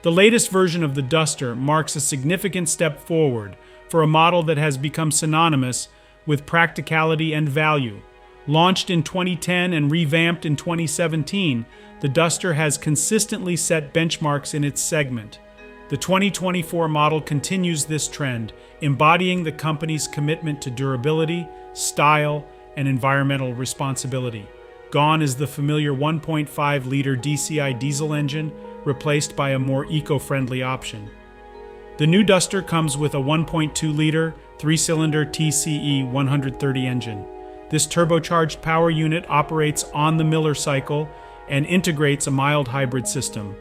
The latest version of the Duster marks a significant step forward for a model that has become synonymous with practicality and value. Launched in 2010 and revamped in 2017, the Duster has consistently set benchmarks in its segment. The 2024 model continues this trend, embodying the company's commitment to durability, style, and environmental responsibility. Gone is the familiar 1.5-liter DCI diesel engine, replaced by a more eco-friendly option. The new Duster comes with a 1.2-liter, 3-cylinder TCE 130 engine. This turbocharged power unit operates on the Miller cycle and integrates a mild hybrid system.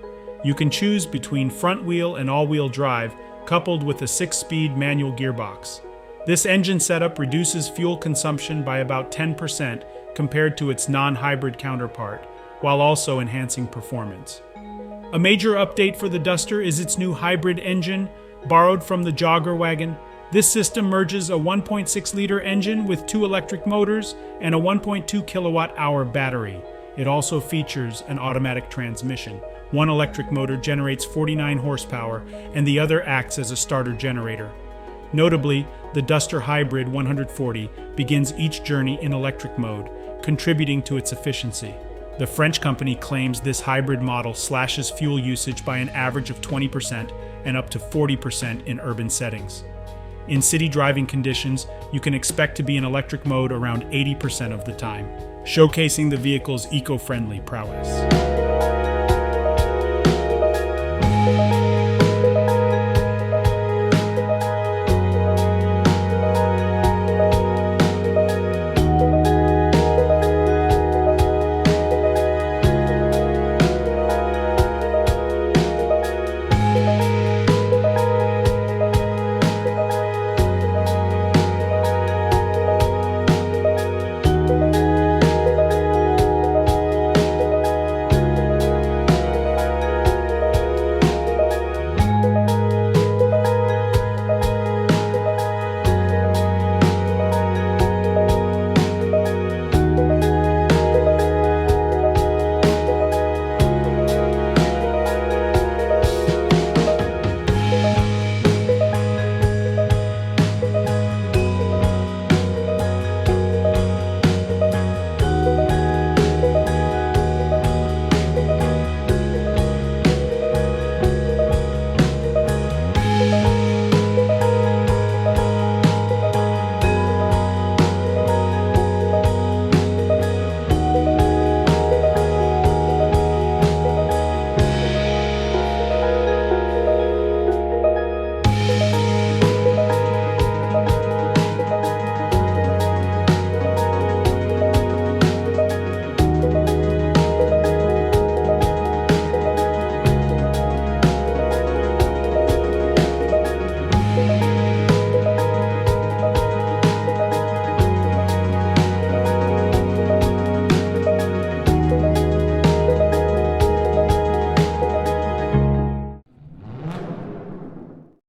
You can choose between front-wheel and all-wheel drive, coupled with a 6-speed manual gearbox. This engine setup reduces fuel consumption by about 10% compared to its non-hybrid counterpart, while also enhancing performance. A major update for the Duster is its new hybrid engine, borrowed from the Jogger wagon. This system merges a 1.6-liter engine with 2 electric motors and a 1.2 kilowatt-hour battery. It also features an automatic transmission. One electric motor generates 49 horsepower, and the other acts as a starter generator. Notably, the Duster Hybrid 140 begins each journey in electric mode, contributing to its efficiency. The French company claims this hybrid model slashes fuel usage by an average of 20% and up to 40% in urban settings. In city driving conditions, you can expect to be in electric mode around 80% of the time, showcasing the vehicle's eco-friendly prowess.